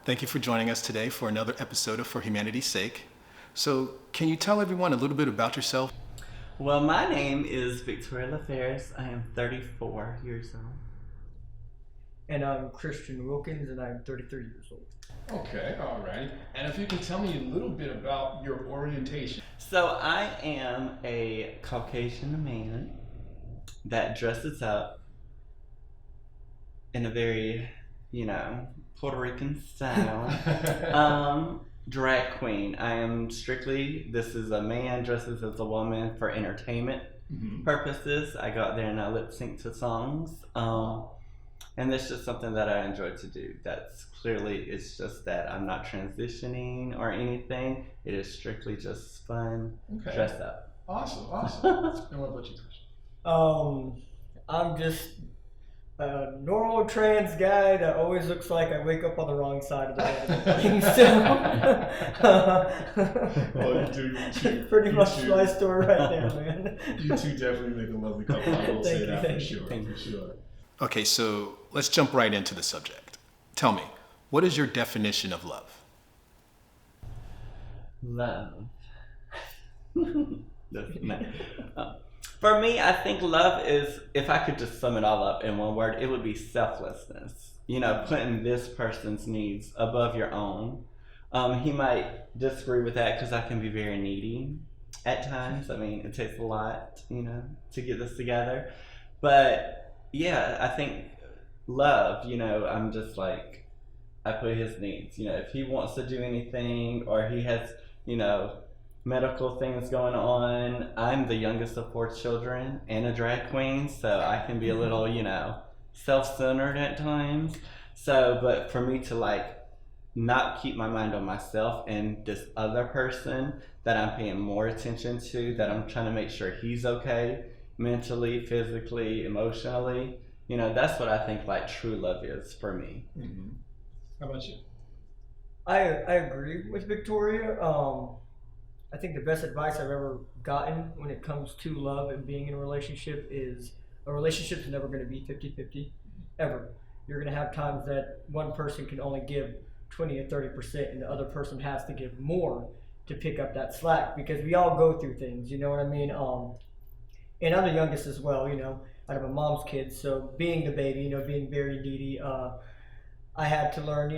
Thank you for joining us today for another episode of For Humanity's Sake. So, can you tell everyone a little bit about yourself? Well, my name is Victoria LaFerris. I am 34 years old. And I'm Christian Wilkins, and I'm 33 years old. Okay, all right. And if you can tell me a little bit about your orientation. So I am a Caucasian man that dresses up in a very, Puerto Rican style. Drag queen. I am strictly, this is a man dresses as a woman for entertainment purposes. I go out there and I lip sync to songs. And that's just something that I enjoy to do. That's clearly, it's just that I'm not transitioning or anything. It is strictly just fun, dress up. Awesome. And what about you, Christian? I'm just a normal trans guy that always looks like I wake up on the wrong side of the bed. Well, you do. Pretty much my story right there, man. You two definitely make a lovely couple. I will say that for sure. For sure. Okay, so let's jump right into the subject. Tell me, what is your definition of love? Love. For me, I think love is, if I could just sum it all up in one word, it would be selflessness. Putting this person's needs above your own. He might disagree with that because I can be very needy at times. I mean, it takes a lot, to get this together. But yeah, I think love, I'm just like, I put his needs. If he wants to do anything or he has, medical things going on. I'm the youngest of 4 children and a drag queen, so I can be a little, self-centered at times. So, but for me to not keep my mind on myself and this other person that I'm paying more attention to, that I'm trying to make sure he's okay, mentally, physically, emotionally, that's what I think true love is for me. Mm-hmm. How about you? I agree with Victoria. I think the best advice I've ever gotten when it comes to love and being in a relationship is a relationship is never going to be 50-50, ever. You're going to have times that one person can only give 20 or 30% and the other person has to give more to pick up that slack, because we all go through things, you know what I mean? And I'm the youngest as well, out of a mom's kids, so being the baby, being very needy, I had to learn,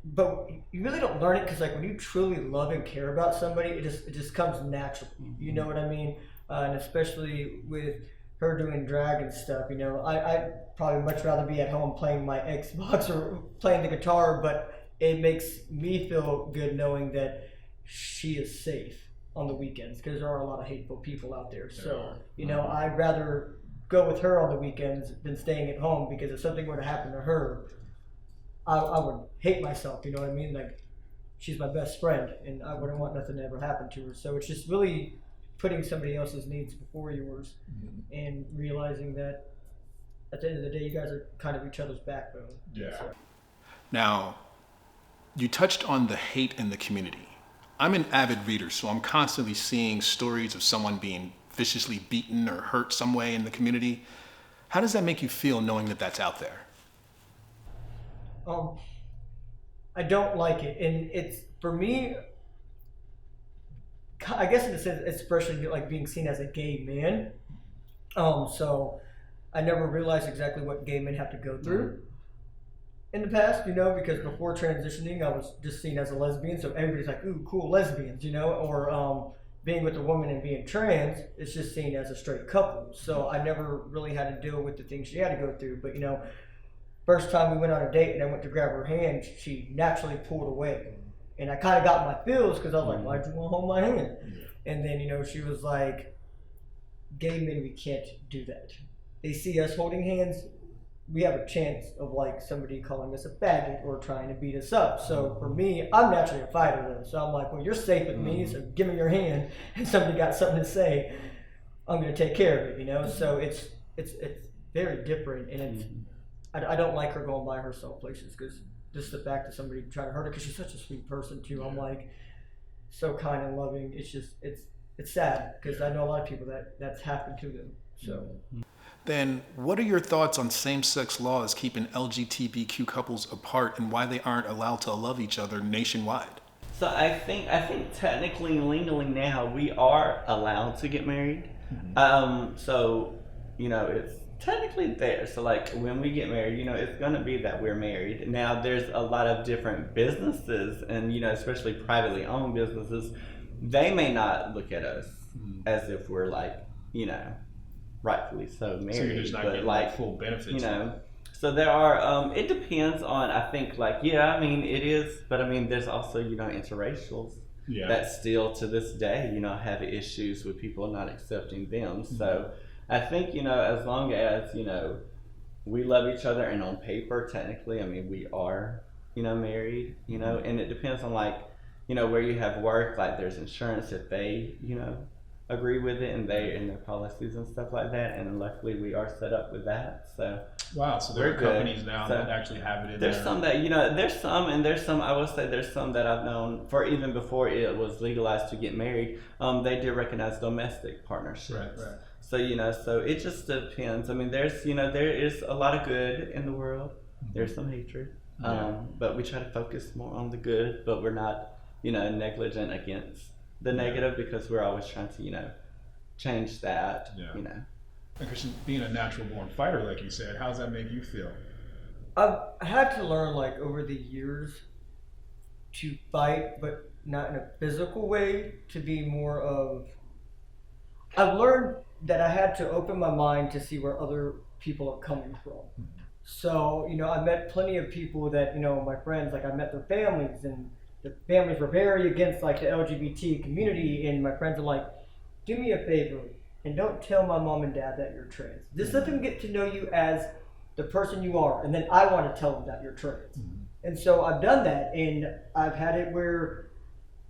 but you really don't learn it because when you truly love and care about somebody, it just comes naturally. You know what I mean? And especially with her doing drag and stuff, I'd probably much rather be at home playing my Xbox or playing the guitar, but it makes me feel good knowing that she is safe on the weekends, because there are a lot of hateful people out there. So, I'd rather go with her on the weekends than staying at home, because if something were to happen to her, I would hate myself, you know what I mean? She's my best friend, and I wouldn't want nothing to ever happen to her. So it's just really putting somebody else's needs before yours, and realizing that at the end of the day, you guys are kind of each other's backbone. Yeah. So. Now, you touched on the hate in the community. I'm an avid reader, so I'm constantly seeing stories of someone being viciously beaten or hurt some way in the community. How does that make you feel knowing that that's out there? I don't like it, and it's, for me, I guess in a sense, especially being seen as a gay man. So I never realized exactly what gay men have to go through in the past, because before transitioning, I was just seen as a lesbian. So everybody's like, "Ooh, cool lesbians," or being with a woman and being trans, it's just seen as a straight couple. So I never really had to deal with the things she had to go through. But first time we went on a date and I went to grab her hand, she naturally pulled away. And I kind of got my feels because I was like, "Why'd you want to hold my hand?" And then, she was like, "Gay men, we can't do that. They see us holding hands, we have a chance of somebody calling us a faggot or trying to beat us up." So for me, I'm naturally a fighter though. So I'm like, well, you're safe with me, so give me your hand. And somebody got something to say, I'm going to take care of it, So it's very different, and it's, I don't like her going by herself places, because just the fact that somebody tried to hurt her, because she's such a sweet person too. I'm so kind and loving. It's just, it's sad, because I know a lot of people that's happened to them. So. Then what are your thoughts on same-sex laws keeping LGBTQ couples apart and why they aren't allowed to love each other nationwide? So I think technically, legally now, we are allowed to get married. So, it's technically there. So like when we get married, it's gonna be that we're married. Now there's a lot of different businesses and, especially privately owned businesses, they may not look at us as if we're like, rightfully so married. So you're just not but getting like full benefits. So there are, it depends on, I think, like, it is, but there's also, interracials that still to this day, have issues with people not accepting them. So I think, as long as, we love each other and on paper, technically, we are, married, and it depends on like, where you have work, like there's insurance if they, agree with it and their policies and stuff like that, and luckily we are set up with that. So wow, so there are companies now that actually have it in there. There's some that there's some I will say there's some that I've known for even before it was legalized to get married. They did recognize domestic partnerships. Right. So so it just depends. There's there is a lot of good in the world. There's some hatred, but we try to focus more on the good. But we're not negligent against the negative because we're always trying to change that. And Cristian, being a natural born fighter, like you said, how does that make you feel? I've had to learn like over the years to fight, but not in a physical way, to be more of, I've learned that I had to open my mind to see where other people are coming from. So, I met plenty of people that, my friends, like I met their families, and the families were very against like the LGBT community, and my friends are like, do me a favor and don't tell my mom and dad that you're trans. Just let them get to know you as the person you are, and then I want to tell them that you're trans. And so I've done that, and I've had it where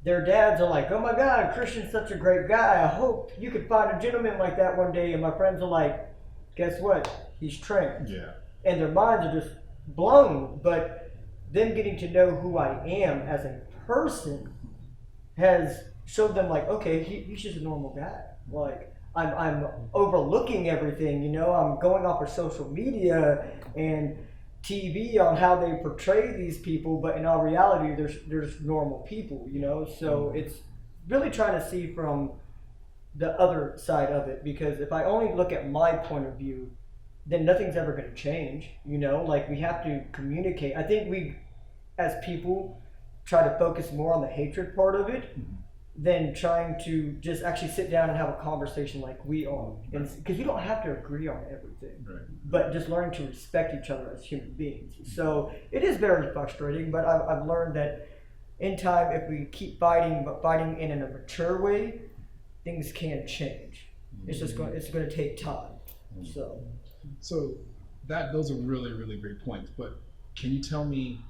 their dads are like, oh my God, Christian's such a great guy. I hope you could find a gentleman like that one day. And my friends are like, guess what? He's trans. And their minds are just blown. But them getting to know who I am as a person has showed them like, okay, he's just a normal guy. Like I'm overlooking everything, I'm going off of social media and TV on how they portray these people, but in all reality, there's normal people, So it's really trying to see from the other side of it, because if I only look at my point of view, then nothing's ever going to change, Like we have to communicate. I think we, as people, try to focus more on the hatred part of it than trying to just actually sit down and have a conversation like we are. Because you don't have to agree on everything, but just learning to respect each other as human beings. So it is very frustrating, but I've learned that in time, if we keep fighting, but fighting in a mature way, things can change. It's going to take time. So those are really, really great points. But can you tell me,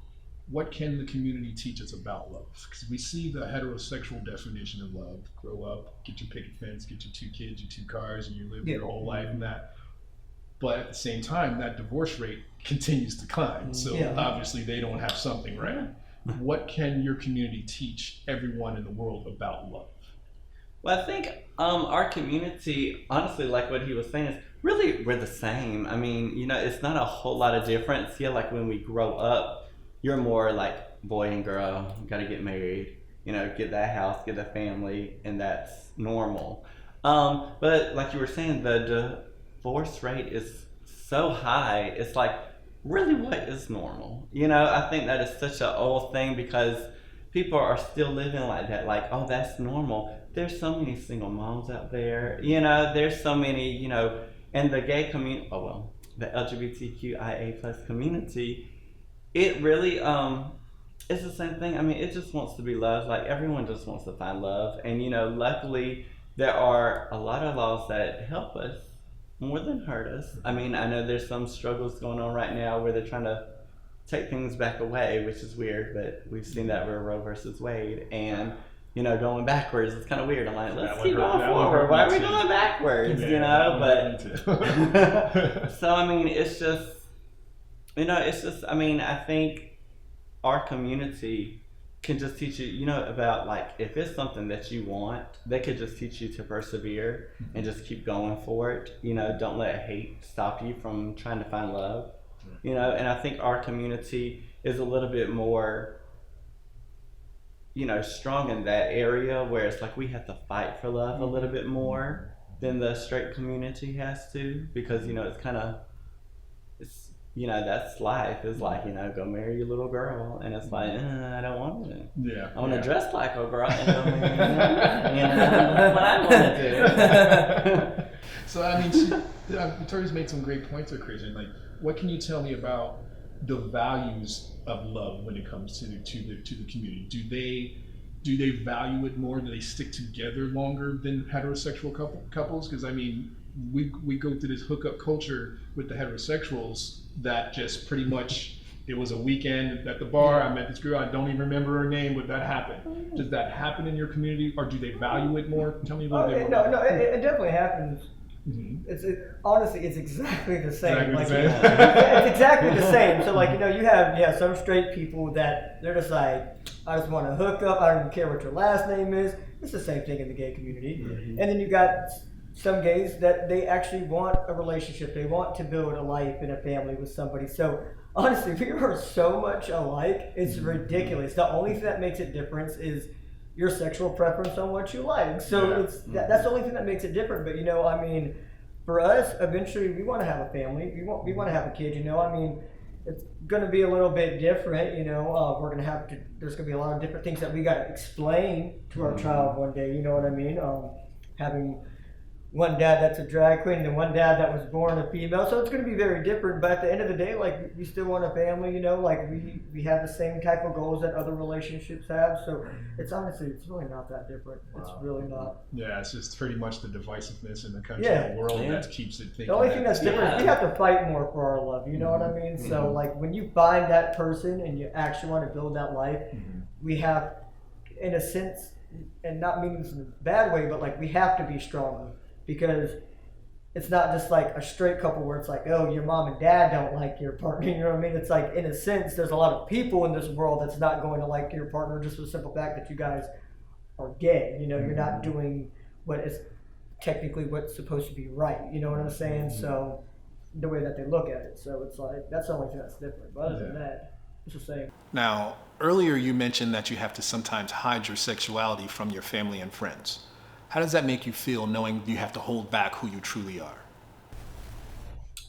what can the community teach us about love? Because we see the heterosexual definition of love: grow up, get your picket fence, get your 2 kids, your 2 cars, and you live your whole life in that. But at the same time, that divorce rate continues to climb. So obviously they don't have something right. What can your community teach everyone in the world about love? Well, I think our community, honestly, like what he was saying, is really we're the same. It's not a whole lot of difference. Like when we grow up, you're more like boy and girl, gotta get married, get that house, get a family, and that's normal. But like you were saying, the divorce rate is so high. It's like, really, what is normal? I think that is such an old thing because people are still living like that. Like, oh, that's normal. There's so many single moms out there. There's so many, and the gay community, the LGBTQIA plus community, it really, it's the same thing. It just wants to be loved. Like everyone just wants to find love. And, luckily there are a lot of laws that help us more than hurt us. I know there's some struggles going on right now where they're trying to take things back away, which is weird, but we've seen that with Roe versus Wade. And, going backwards, it's kind of weird. I'm like, let's keep going forward. Why are we going backwards, But, so, it's just, I think our community can just teach you, about like if it's something that you want, they could just teach you to persevere and just keep going for it. Don't let hate stop you from trying to find love. And I think our community is a little bit more, strong in that area where it's like we have to fight for love a little bit more than the straight community has to, because it's kind of, it's that's life. It's like, go marry your little girl, and it's like, I don't want to. Yeah. I want to dress like a girl and go marry that's what I want to do. So I mean, Victoria's made some great points with Cristian. Like, what can you tell me about the values of love when it comes to the community? Do they value it more? Do they stick together longer than heterosexual couples? Because I mean, we go through this hookup culture with the heterosexuals that just pretty much, it was a weekend at the bar, I met this girl, I don't even remember her name, but that happened. Does that happen in your community, or do they value it more? Tell me a little bit more. No, it definitely happens. Mm-hmm. Honestly, it's exactly the same. Exactly the same. It's exactly the same. So like, you have some straight people that they're just like, I just want to hook up, I don't even care what your last name is. It's the same thing in the gay community. Mm-hmm. And then you got some gays that they actually want a relationship. They want to build a life and a family with somebody. So honestly, we are so much alike. It's ridiculous. The only thing that makes it different is your sexual preference on what you like. So that's the only thing that makes it different. But I mean, for us, eventually we want to have a family. We want to have a kid. I mean, it's going to be a little bit different. We're going to have to. There's going to be a lot of different things that we got to explain to our child one day. You know what I mean? Having one dad that's a drag queen and one dad that was born a female, so it's going to be very different. But at the end of the day, like, we still want a family, like we have the same type of goals that other relationships have. So it's really not that different. Wow. It's really not. Yeah, it's just pretty much the divisiveness in the country Yeah. and the world that keeps it thinking. The only thing that's different is we have to fight more for our love. You know what I mean? So like, when you find that person and you actually want to build that life, we have, in a sense, and not meaning this in a bad way, but like, we have to be stronger. Because it's not just like a straight couple where it's like, oh, your mom and dad don't like your partner. You know what I mean? It's like, in a sense, there's a lot of people in this world that's not going to like your partner just for the simple fact that you guys are gay. You're not doing what is technically what's supposed to be right. You know what I'm saying? So the way that they look at it. So it's like, that's the only thing that's different. But other than that, it's the same. Now, earlier you mentioned that you have to sometimes hide your sexuality from your family and friends. How does that make you feel, knowing you have to hold back who you truly are?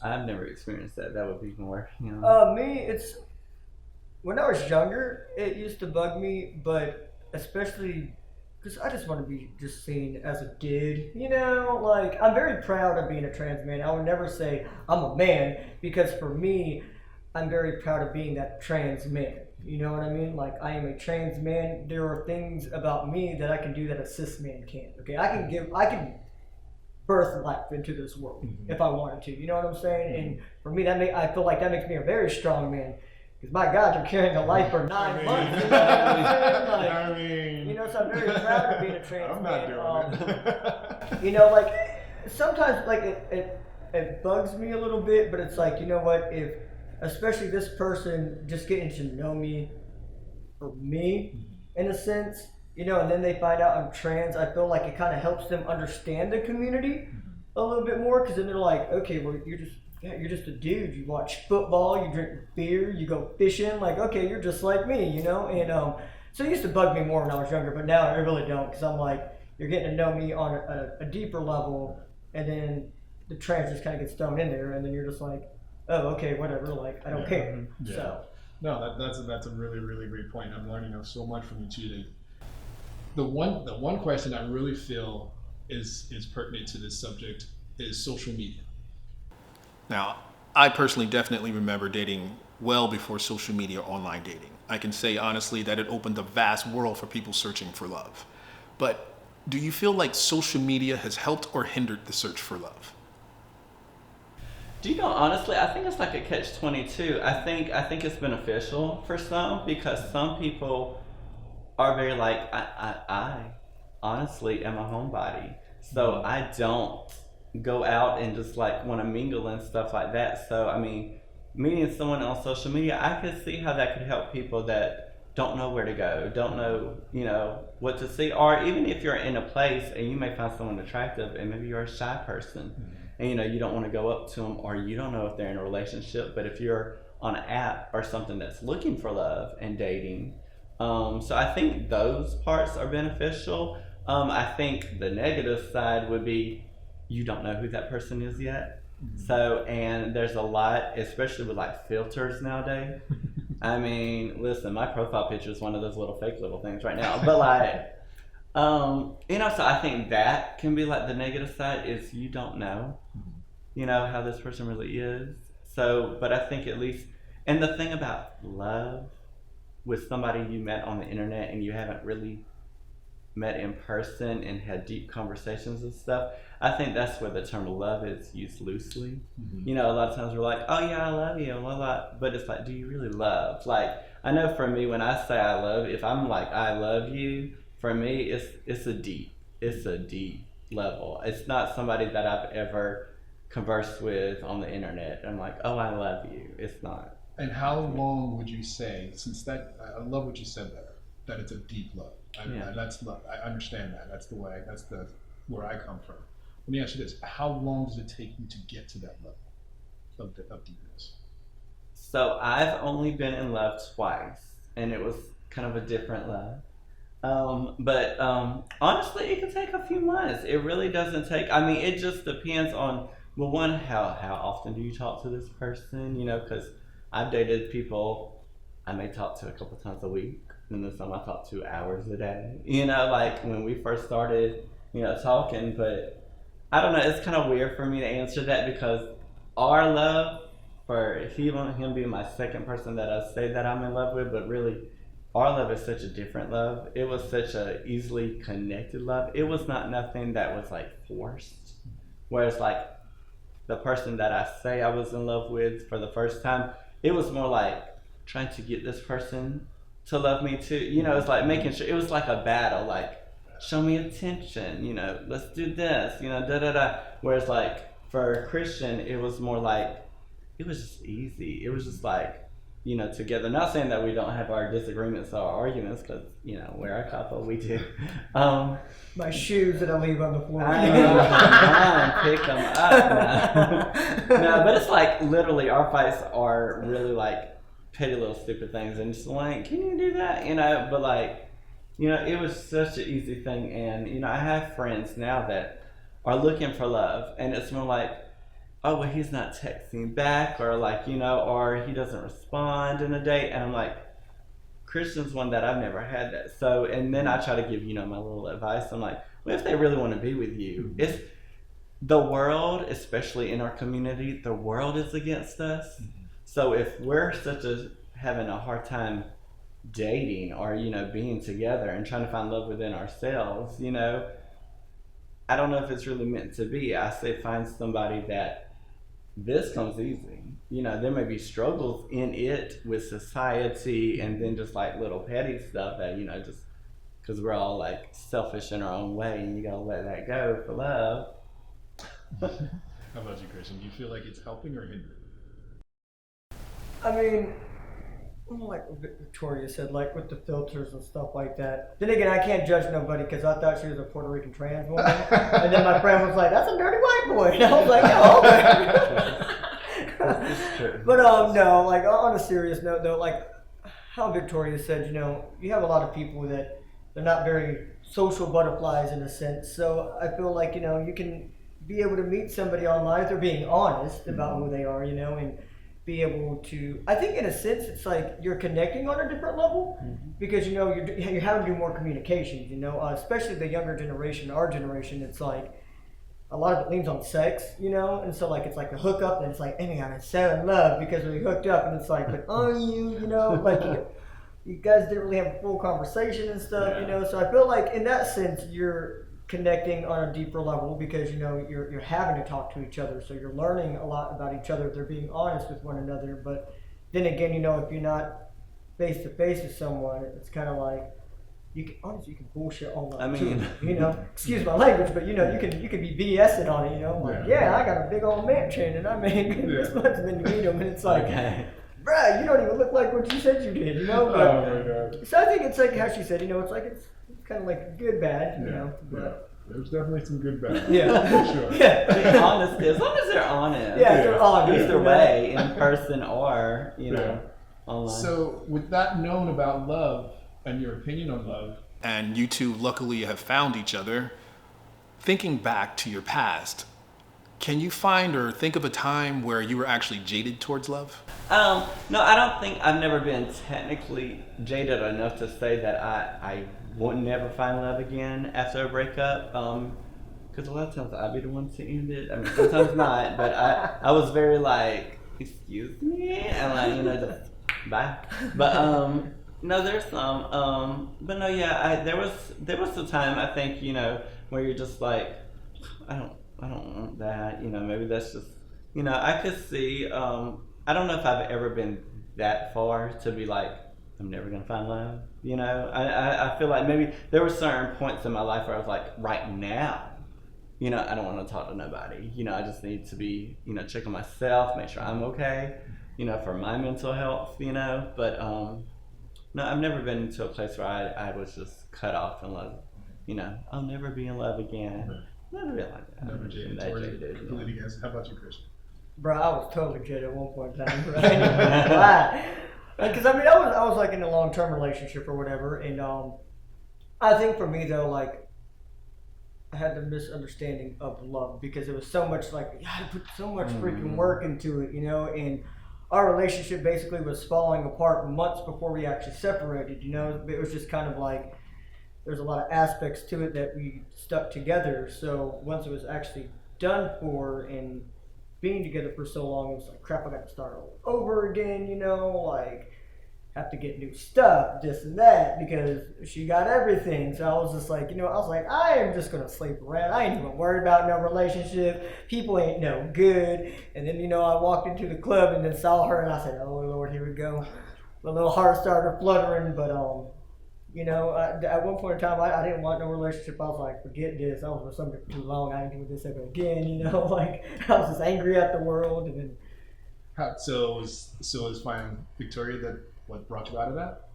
I've never experienced that. That would be more, Me, it's, when I was younger, it used to bug me, but especially because I just want to be just seen as a dude. Like, I'm very proud of being a trans man. I would never say I'm a man, because for me, I'm very proud of being that trans man. You know what I mean? Like, I am a trans man. There are things about me that I can do that a cis man can't. Okay, I can birth life into this world if I wanted to. You know what I'm saying? And for me, I feel like that makes me a very strong man. Because my God, you're carrying a life for 9 months. You know what I'm saying? Like, so I'm very proud of being a trans man. I'm not doing it. Like, sometimes, like, it bugs me a little bit, but it's like, you know what, if especially this person just getting to know me for me, in a sense, and then they find out I'm trans, I feel like it kind of helps them understand the community a little bit more, because then they're like, okay, well, you're just a dude. You watch football, you drink beer, you go fishing. Like, okay, you're just like me, And so it used to bug me more when I was younger, but now I really don't, because I'm like, you're getting to know me on a deeper level, and then the trans just kind of gets thrown in there, and then you're just like, oh, okay, whatever, like, I don't care. Yeah. So. No, that's a really, really great point. I'm learning so much from you today. The one question I really feel is pertinent to this subject is social media. Now, I personally definitely remember dating well before social media or online dating. I can say honestly that it opened a vast world for people searching for love. But do you feel like social media has helped or hindered the search for love? Honestly, I think it's like a catch-22. I think it's beneficial for some, because some people are very like, I honestly am a homebody. So I don't go out and just like want to mingle and stuff like that. So, I mean, meeting someone on social media, I could see how that could help people that don't know where to go, don't know, what to see. Or even if you're in a place and you may find someone attractive and maybe you're a shy person and, you don't want to go up to them, or you don't know if they're in a relationship. But if you're on an app or something that's looking for love and dating, so I think those parts are beneficial. I think the negative side would be you don't know who that person is yet. So, and there's a lot, especially with like filters nowadays. I mean, listen, my profile picture is one of those fake little things right now. But like, so I think that can be like the negative side is you don't know, how this person really is. So, but I think at least, and the thing about love with somebody you met on the internet and you haven't really met in person and had deep conversations and stuff, I think that's where the term love is used loosely. A lot of times we're like, oh yeah, I love you, blah, blah. But it's like, do you really love? Like, I know for me, when I say I love, if I'm like, I love you, for me, it's a deep level. It's not somebody that I've ever conversed with on the internet. I'm like, oh, I love you. It's not. And how long would you say, since that, I love what you said there, that it's a deep love. That's love. I understand that. That's where I come from. Let me ask you this: how long does it take you to get to that level of deepness? So I've only been in love twice, and it was kind of a different love. But honestly, it can take a few months. It really doesn't take. I mean, it just depends on, well, one, how often do you talk to this person? Because I've dated people I may talk to a couple times a week, and then some I talk to hours a day. Like when we first started, talking. But I don't know. It's kind of weird for me to answer that because our love, for him being my second person that I say that I'm in love with, but really our love is such a different love. It was such a easily connected love. It was not nothing that was like forced. Whereas like the person that I say I was in love with for the first time, it was more like trying to get this person to love me too. It's like making sure, it was like a battle, like show me attention, let's do this, Whereas like for Christian, it was more like, it was just easy. It was just like, together. Not saying that we don't have our disagreements or arguments, because, we're a couple, we do. My shoes that I leave on the floor. Pick them up now. No, but it's like literally our fights are really like petty little stupid things, and just like, can you do that? But like, it was such an easy thing. And, I have friends now that are looking for love, and it's more like, oh, well, he's not texting back, or like, or he doesn't respond in a day. And I'm like, Christian's one that I've never had that. So, and then I try to give, my little advice. I'm like, well, if they really want to be with you, it's the world, especially in our community, the world is against us. So if we're having a hard time dating or, being together and trying to find love within ourselves, I don't know if it's really meant to be. I say find somebody that this comes easy. There may be struggles in it with society and then just like little petty stuff that, just because we're all like selfish in our own way, and you gotta let that go for love. How about you, Christian? Do you feel like it's helping or hindering? I mean, like Victoria said, like with the filters and stuff like that. Then again, I can't judge nobody because I thought she was a Puerto Rican trans woman. And then my friend was like, that's a dirty white boy. And I was like, oh. But no, like on a serious note though, like how Victoria said, you have a lot of people that they're not very social butterflies in a sense. So I feel like, you can be able to meet somebody online if they're being honest about who they are, and be able to, I think in a sense it's like you're connecting on a different level because you're having to do more communications, especially the younger generation, our generation. It's like a lot of it leans on sex, and so like it's like a hookup, and it's like, hey, I'm so in love because we hooked up, and it's like, but are you, like you guys didn't really have a full conversation and stuff, so I feel like in that sense you're connecting on a deeper level because you're having to talk to each other, so you're learning a lot about each other if they're being honest with one another. But then again, if you're not face to face with someone, it's kind of like you can bullshit online too, excuse my language, but you can be BSing on it, like, yeah, I got a big old mansion and I made this much, and then you meet them and it's like, bruh, you don't even look like what you said you did, you know? But, Oh my God. so I think it's like how she said, you know, it's kind of like good, bad, you know? Yeah. But, There's definitely some good bad. Yeah. For sure. yeah. Be honest, as long as they're honest. Yeah, they're honest. Either way, in person or, you know, online. So with that known about love and your opinion on love, And you two luckily have found each other. Thinking back to your past, can you find or think of a time where you were actually jaded towards love? No, I don't think I've never been technically jaded enough to say that I would never find love again after a breakup. Because a lot of times I'd be the one to end it. I mean, sometimes not, but I was very like, excuse me, and like, you know, just bye. But no, there's some. But no, yeah, there was a time, I think, you know, where you're just like, I don't want that. You know, maybe that's just, you know, I could see. I don't know if I've ever been that far to be like, I'm never gonna find love. You know, I feel like maybe there were certain points in my life where I was like, right now, you know, I don't want to talk to nobody. You know, I just need to be, you know, check on myself, make sure I'm okay, you know, for my mental health, you know. But no, I've never been to a place where I was just cut off in love. You know, I'll never be in love again. Never been like that. never jaded That towards jaded, it. yeah. Completely against it. How about you, Christian? Bro, I was totally jaded at one point in time. Right? Because I mean, I was like in a long-term relationship or whatever, and I think for me though, like I had the misunderstanding of love because it was so much like you had to put so much freaking work into it, you know, and our relationship basically was falling apart months before we actually separated, you know. It was just kind of like there's a lot of aspects to it that we stuck together. So once it was actually done for and being together for so long, it was like, crap, I got to start all over again, you know, like have to get new stuff, this and that, because she got everything. So I was just like, you know, I was like, I am just going to sleep around. I ain't even worried about no relationship. People ain't no good. And then, you know, I walked into the club and then saw her and I said, oh Lord, here we go. The little heart started fluttering, but you know, at one point in time, I didn't want no relationship. I was like, forget this. I was with somebody for too long. I ain't doing this ever again. You know, like I was just angry at the world. And then, So it was finding Victoria that what brought you out of that?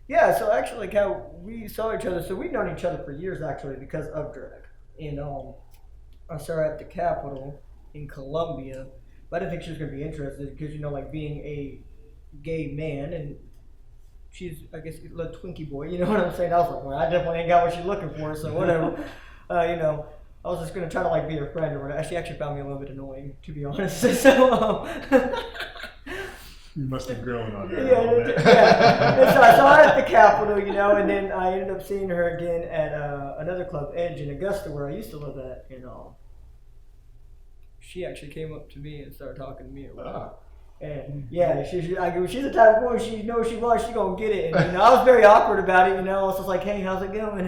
yeah. So actually, like how we saw each other. So we've known each other for years actually because of drag. And I saw her at the Capitol in Columbia, but I didn't think she was gonna be interested because you know, like being a gay man and. She's, I guess, a little Twinkie boy, you know what I'm saying? I was like, well, I definitely ain't got what she's looking for, so whatever. You know, I was just going to try to, like, be her friend or whatever. She actually found me a little bit annoying, to be honest. So, You must have grown on her. yeah. And so I saw her at the Capitol, you know, and then I ended up seeing her again at another club, Edge in Augusta, where I used to live at, and she actually came up to me and started talking to me or whatever. And yeah, she's the type of woman, she knows she wants, she gonna get it. And you know, I was very awkward about it, you know. I was just like, hey, how's it going?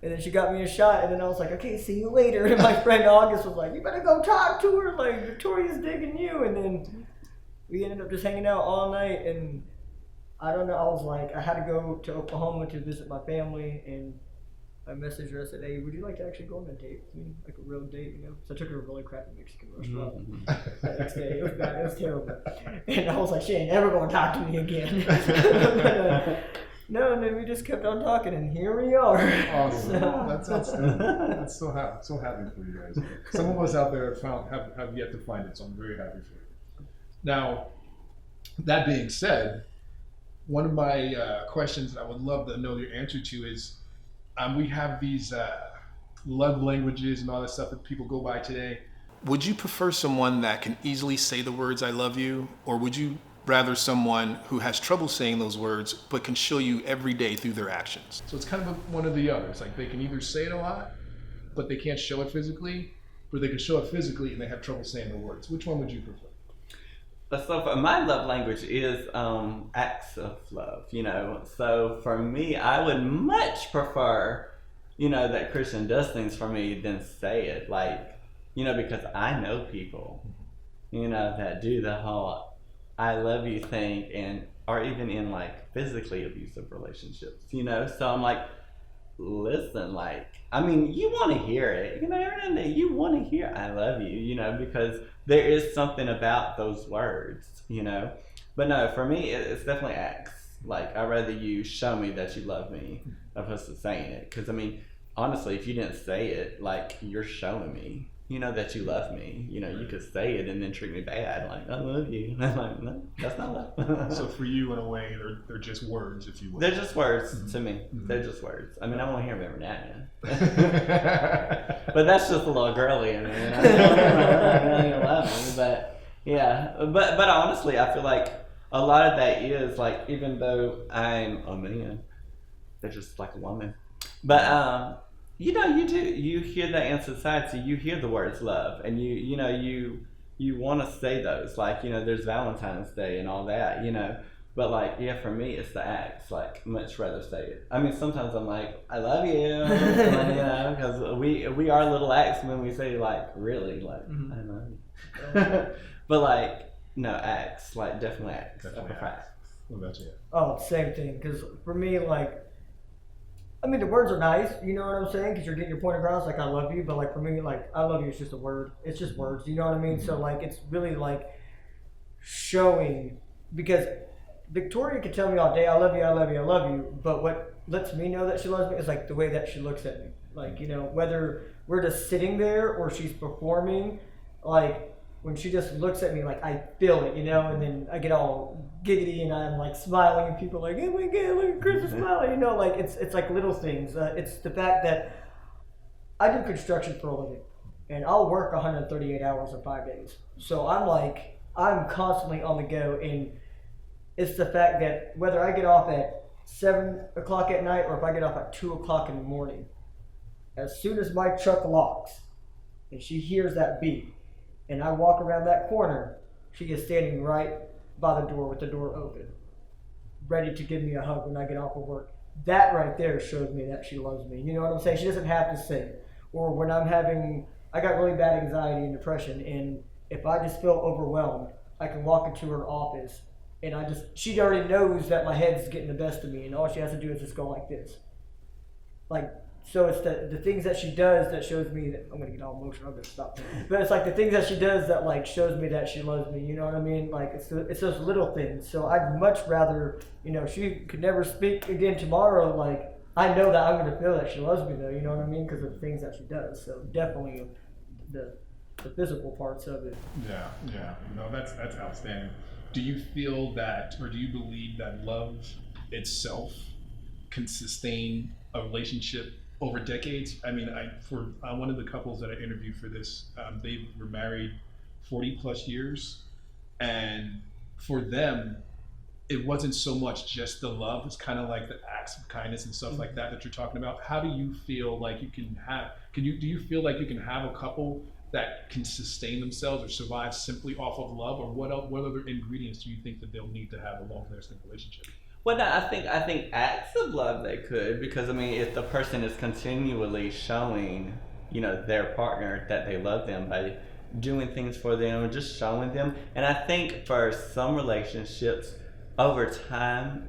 And then she got me a shot, and then I was like, okay, see you later. And my friend August was like, you better go talk to her, like Victoria's digging you. And then we ended up just hanging out all night, and I don't know, I was like, I had to go to Oklahoma to visit my family, and I messaged her, I said, hey, would you like to actually go on a date with me? Like a real date, you know? So I took her to a really crappy Mexican restaurant that next day. It was bad, it was terrible. And I was like, she ain't ever gonna talk to me again. But, no, and then we just kept on talking, and here we are. Awesome. That's outstanding. That's so happy for you guys. Some of us out there have yet to find it, so I'm very happy for you. Now, that being said, one of my questions that I would love to know your answer to is, we have these love languages and all that stuff that people go by today. Would you prefer someone that can easily say the words I love you, or would you rather someone who has trouble saying those words but can show you every day through their actions? So it's kind of one or the other. It's like they can either say it a lot, but they can't show it physically, or they can show it physically and they have trouble saying the words. Which one would you prefer? So my love language is acts of love, you know. So for me, I would much prefer, you know, that Christian does things for me than say it. Like, you know, because I know people, you know, that do the whole I love you thing and are even in like physically abusive relationships, you know. So I'm like, listen, like, I mean, you want to hear it, you know, every day you want to hear I love you, you know, because there is something about those words, you know. But no, for me, it's definitely acts. Like, I'd rather you show me that you love me opposed to saying it. Because, I mean, honestly, if you didn't say it, like, you're showing me, that you love me. You could say it and then treat me bad. Like, I love you. I'm like, no, that's not love. So for you, in a way, they're just words, if you will. They're just words to me. They're just words. I mean, I want to hear them every now and then. But that's just a little girly in me. I don't even love me. But, yeah. But honestly, I feel like a lot of that is, like, even though I'm a man, they're just like a woman. But, you hear that in society, you hear the words love, and you want to say those, like, there's Valentine's Day and all that, but, like, yeah, for me, it's the acts, like, much rather say it. I mean, sometimes I'm like, I love you, because we are little acts when we say, like, really, like, I love you. But, like, no, acts, like, definitely acts. Definitely acts. What about you? Oh, same thing. Because for me, like, I mean, the words are nice, you know what I'm saying? Because you're getting your point across, like, I love you. But, like, for me, like, I love you is just a word. It's just words, you know what I mean? So, like, it's really, like, showing. Because Victoria could tell me all day, I love you, I love you, I love you. But what lets me know that she loves me is, like, the way that she looks at me. Like, whether we're just sitting there or she's performing, like, when she just looks at me, like, I feel it, and then I get all giggity and I'm like smiling and people are like, oh my God, look at Chris is smiling, like it's like little things. It's the fact that I do construction for a living and I'll work 138 hours in 5 days. So I'm constantly on the go, and it's the fact that whether I get off at 7 o'clock at night or if I get off at 2 o'clock in the morning, as soon as my truck locks and she hears that beep, and I walk around that corner, she is standing right by the door with the door open, ready to give me a hug when I get off of work. That right there shows me that she loves me. You know what I'm saying? She doesn't have to say it. Or when I got really bad anxiety and depression, and if I just feel overwhelmed, I can walk into her office, and she already knows that my head's getting the best of me, and all she has to do is just go like this. Like, so it's the things that she does that shows me that, I'm going to get all emotional, I'm going to stop. But it's like the things that she does that, like, shows me that she loves me, you know what I mean? Like, it's those little things. So I'd much rather, she could never speak again tomorrow, like, I know that I'm going to feel that she loves me, though, you know what I mean? Because of the things that she does. So definitely the physical parts of it. Yeah. No, that's outstanding. Do you feel that, or do you believe that love itself can sustain a relationship over decades? I mean, for one of the couples that I interviewed for this, they were married 40 plus years, and for them, it wasn't so much just the love. It's kind of like the acts of kindness and stuff like that you're talking about. How do you feel like you can have? Do you feel like you can have a couple that can sustain themselves or survive simply off of love, or what other ingredients do you think that they'll need to have a long-lasting relationship? Well, no, I think acts of love they could, because I mean, if the person is continually showing, their partner that they love them by doing things for them or just showing them, and I think for some relationships, over time,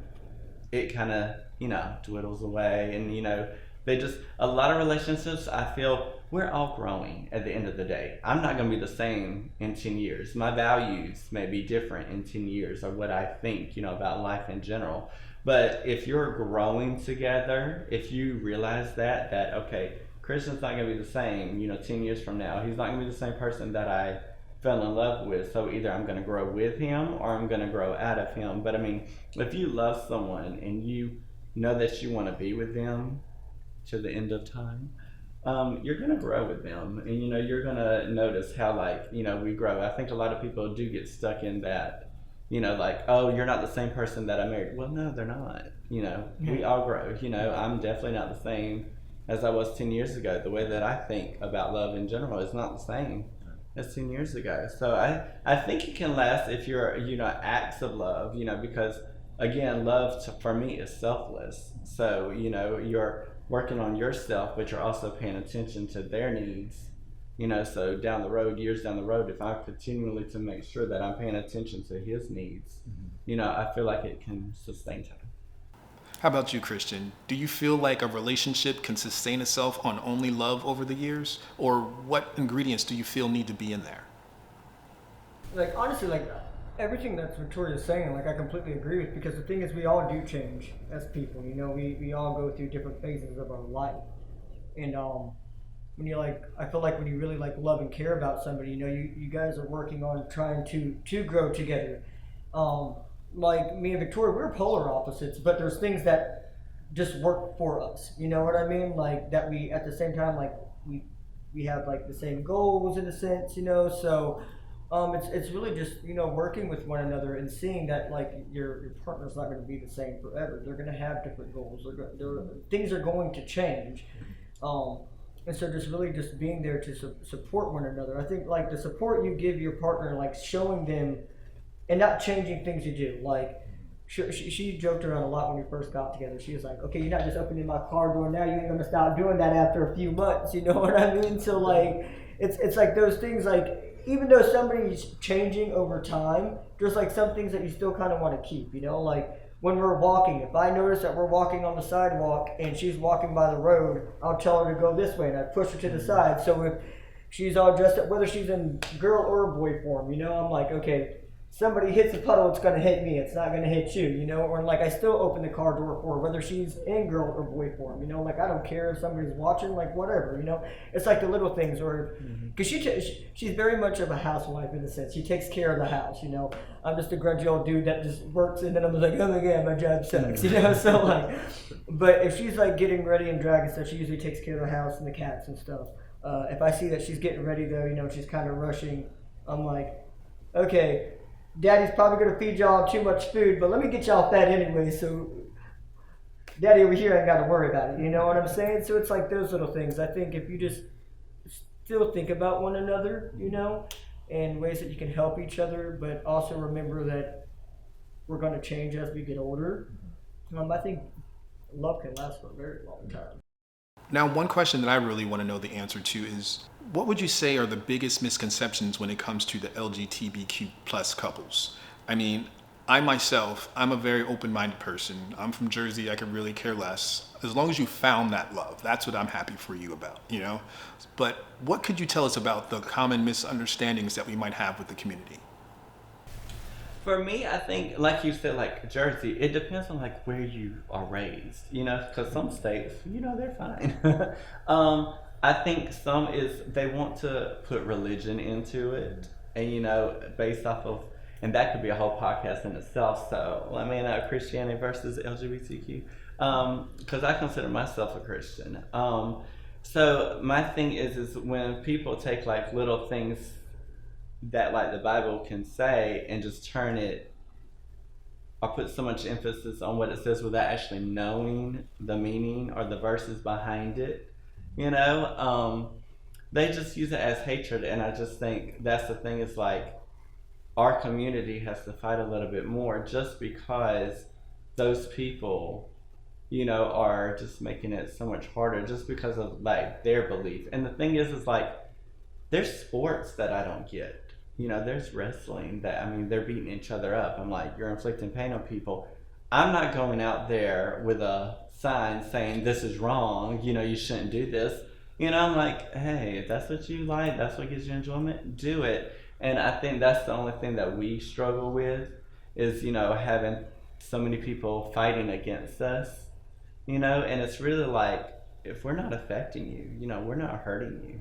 it kind of dwindles away, and a lot of relationships, I feel we're all growing at the end of the day. I'm not going to be the same in 10 years. My values may be different in 10 years, or what I think, about life in general. But if you're growing together, if you realize that okay, Christian's not going to be the same, 10 years from now. He's not going to be the same person that I fell in love with. So either I'm going to grow with him or I'm going to grow out of him. But I mean, if you love someone and you know that you want to be with them to the end of time, you're going to grow with them, and you're going to notice how, like, we grow. I think a lot of people do get stuck in that, like, oh, you're not the same person that I married. Well, no, they're not. We all grow. I'm definitely not the same as I was 10 years ago. The way that I think about love in general is not the same as 10 years ago. So I think it can last if you're, acts of love, because again, love for me is selfless. So, you're working on yourself, but you're also paying attention to their needs. So down the road, years down the road, if I continually to make sure that I'm paying attention to his needs, I feel like it can sustain time. How about you, Christian? Do you feel like a relationship can sustain itself on only love over the years? Or what ingredients do you feel need to be in there? Like, honestly, like, Everything that's Victoria's saying, like I completely agree with, because the thing is we all do change as people, you know, we all go through different phases of our life. And when you like, I feel like when you really like love and care about somebody, you know, you guys are working on trying to grow together. Um, like me and Victoria, we're polar opposites, but there's things that just work for us. You know what I mean? Like that we at the same time like we have like the same goals in a sense, you know. So it's really just you know working with one another and seeing that like your partner's not going to be the same forever. They're going to have different goals. Things are going to change. Um, and so just really just being there to support one another. I think like the support you give your partner, like showing them and not changing things you do. Like she joked around a lot when we first got together. She was like, "Okay, you're not just opening my car door now. You ain't gonna stop doing that after a few months." You know what I mean? So like, it's like those things. Like even though somebody's changing over time, there's like some things that you still kind of want to keep. You know, like when we're walking, if I notice that we're walking on the sidewalk and she's walking by the road, I'll tell her to go this way and I push her to the side. So if she's all dressed up, whether she's in girl or boy form, you know, I'm like, okay, somebody hits a puddle, it's gonna hit me. It's not gonna hit you, you know. Or like I still open the car door for her, whether she's in girl or boy form, you know. Like I don't care if somebody's watching, like whatever, you know. It's like the little things, or because she's very much of a housewife in a sense. She takes care of the house, you know. I'm just a grudgy old dude that just works, and then I'm like, oh my god, my job sucks, you know. So like, but if she's like getting ready and dragging stuff, she usually takes care of the house and the cats and stuff. If I see that she's getting ready though, you know, she's kind of rushing, I'm like, okay. Daddy's probably going to feed y'all too much food, but let me get y'all fed anyway, so Daddy over here ain't got to worry about it. You know what I'm saying? So it's like those little things. I think if you just still think about one another, you know, and ways that you can help each other, but also remember that we're going to change as we get older, I think love can last for a very long time. Now, one question that I really want to know the answer to is, what would you say are the biggest misconceptions when it comes to the LGBTQ plus couples? I mean, I myself, I'm a very open-minded person. I'm from Jersey. I could really care less. As long as you found that love, that's what I'm happy for you about, you know? But what could you tell us about the common misunderstandings that we might have with the community? For me, I think, like you said, like Jersey, it depends on like where you are raised, you know, because some states, you know, they're fine. I think some is they want to put religion into it, and you know, based off of, and that could be a whole podcast in itself. So, I mean, Christianity versus LGBTQ, because I consider myself a Christian. So my thing is when people take like little things that like the Bible can say and just turn it or put so much emphasis on what it says without actually knowing the meaning or the verses behind it, you know, they just use it as hatred. And I just think that's the thing, is like our community has to fight a little bit more just because those people, you know, are just making it so much harder just because of like their belief. And the thing is like there's sports that I don't get. You know, there's wrestling that, I mean, they're beating each other up. I'm like, you're inflicting pain on people. I'm not going out there with a sign saying this is wrong, you know, you shouldn't do this. You know, I'm like, hey, if that's what you like, that's what gives you enjoyment, do it. And I think that's the only thing that we struggle with is, you know, having so many people fighting against us, you know, and it's really like, if we're not affecting you, you know, we're not hurting you.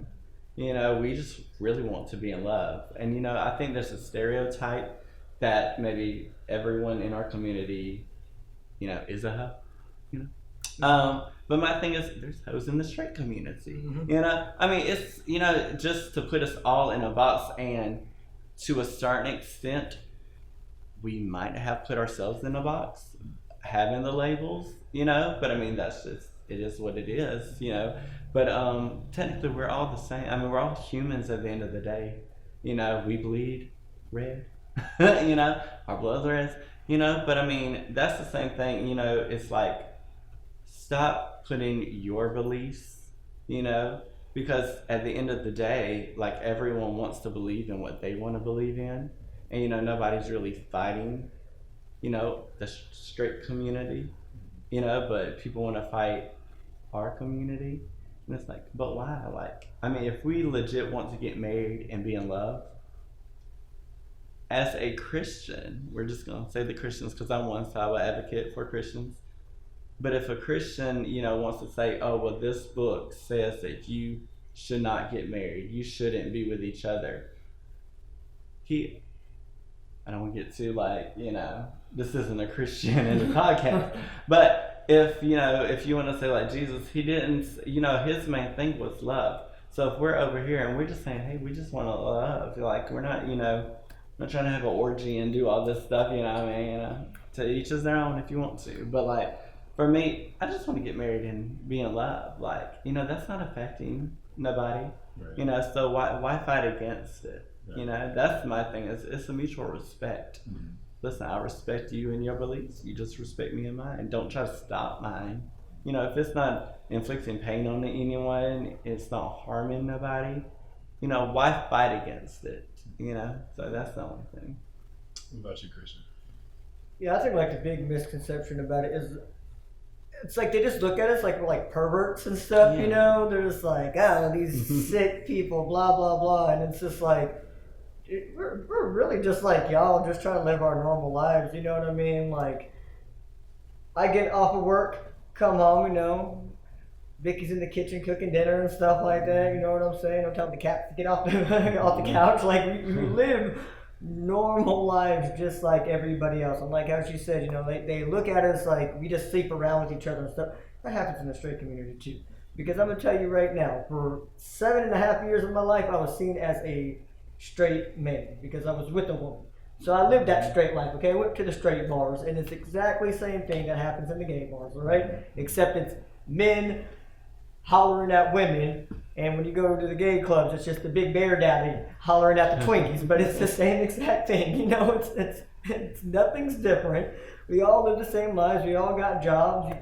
You know, we just really want to be in love. And, you know, I think there's a stereotype that maybe everyone in our community, you know, is a hoe, you know. But my thing is, there's hoes in the straight community, you know. I mean, it's, you know, just to put us all in a box, and to a certain extent, we might have put ourselves in a box, having the labels, you know. But I mean, that's just, it is what it is, you know. But technically, we're all the same. I mean, we're all humans at the end of the day. You know, we bleed red. You know, our blood's red. You know, but I mean, that's the same thing. You know, it's like, stop putting your beliefs, you know, because at the end of the day, like everyone wants to believe in what they want to believe in. And, you know, nobody's really fighting, you know, the straight community, you know, but people want to fight our community. And it's like, but why? Like, I mean, if we legit want to get married and be in love, as a Christian, we're just going to say the Christians because I'm one side of advocate for Christians. But if a Christian, wants to say, oh, well, this book says that you should not get married, you shouldn't be with each other. I don't want to get too this isn't a Christian in the podcast. But if you want to say like Jesus, he didn't, his main thing was love. So if we're over here and we're just saying, hey, we just want to love, like we're not, not trying to have an orgy and do all this stuff, to each his their own if you want to. But like, for me, I just want to get married and be in love. Like, that's not affecting nobody, Right. So why fight against it? Right. That's my thing, is it's a mutual respect. Mm-hmm. Listen, I respect you and your beliefs. You just respect me and mine. Don't try to stop mine. If it's not inflicting pain on anyone, it's not harming nobody, why fight against it? So that's the only thing. What about you, Christian? Yeah, I think like the big misconception about it is it's like they just look at us like we're like perverts and stuff, Yeah. They're just like, these sick people, blah, blah, blah. And it's just like, we're really just like y'all, just trying to live our normal lives, you know what I mean? Like, I get off of work, come home, Vicky's in the kitchen cooking dinner and stuff like that, you know what I'm saying? I'm telling the cat to get off off the couch. Like, we live normal lives just like everybody else. And like how she said, they look at us like we just sleep around with each other and stuff. That happens in the straight community too. Because I'm gonna tell you right now, for 7.5 years of my life, I was seen as a straight man because I was with a woman. So I lived that straight life, okay? I went to the straight bars, and it's exactly the same thing that happens in the gay bars, all right? Except it's men hollering at women, and when you go to the gay clubs, it's just the big bear daddy hollering at the Twinkies, but it's the same exact thing, it's nothing's different. We all live the same lives, we all got jobs.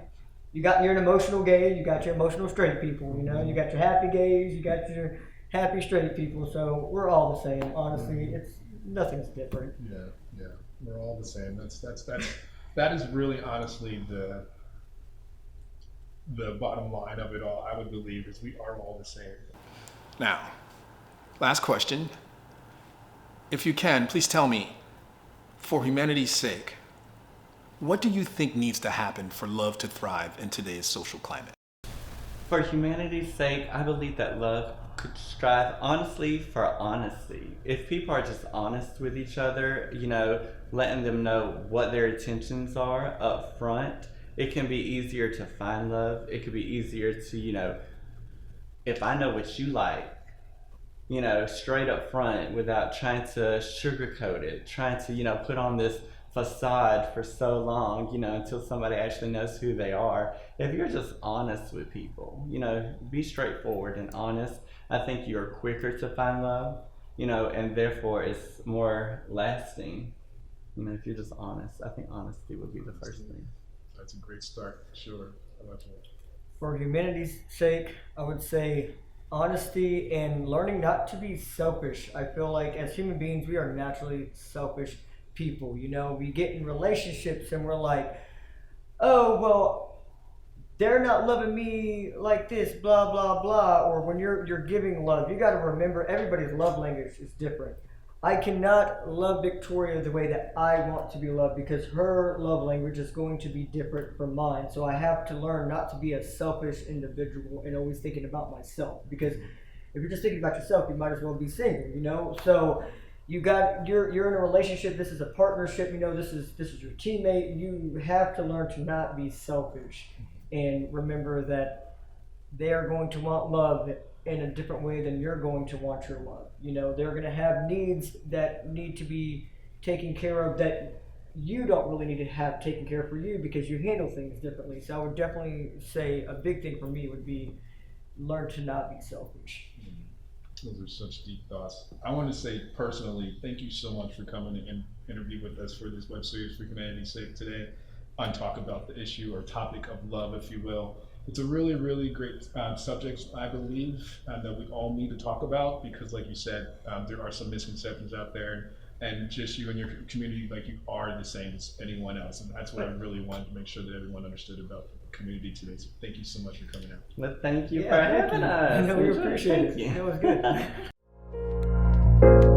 You're an emotional gay, you got your emotional straight people, you got your happy gays, you got your happy straight people, so we're all the same, honestly. Nothing's different. Yeah, we're all the same. That is really honestly the bottom line of it all. I would believe is we are all the same. Now, last question. If you can, please tell me, for humanity's sake, what do you think needs to happen for love to thrive in today's social climate? For humanity's sake, I believe that love could strive honestly for honesty. If people are just honest with each other, letting them know what their intentions are up front, it can be easier to find love. It could be easier to, if I know what you like, straight up front without trying to sugarcoat it, trying to, put on this facade for so long, until somebody actually knows who they are. If you're just honest with people, be straightforward and honest, I think you're quicker to find love, and therefore it's more lasting. If you're just honest, I think honesty would be the first thing. That's a great start, sure. How about you? For humanity's sake, I would say honesty and learning not to be selfish. I feel like as human beings, we are naturally selfish people. We get in relationships and we're like, oh, well, they're not loving me like this, blah, blah, blah. Or when you're giving love, you got to remember everybody's love language is different. I cannot love Victoria the way that I want to be loved because her love language is going to be different from mine. So I have to learn not to be a selfish individual and always thinking about myself. Because if you're just thinking about yourself, you might as well be single, So you're in a relationship, this is a partnership, this is your teammate. You have to learn to not be selfish and remember that they are going to want love in a different way than you're going to want your love. They're going to have needs that need to be taken care of that you don't really need to have taken care of for you because you handle things differently. So I would definitely say a big thing for me would be learn to not be selfish. Those are such deep thoughts. I want to say personally, thank you so much for coming and interview with us for this web series for humanity's sake today on talk about the issue or topic of love, if you will. It's a really, really great subject, I believe, that we all need to talk about because, like you said, there are some misconceptions out there, and just you and your community, like you are the same as anyone else, and that's what I really wanted to make sure that everyone understood about the community today. So thank you so much for coming out. Well, thank you for Thank having you. us. We appreciate it. Thank you. It was good.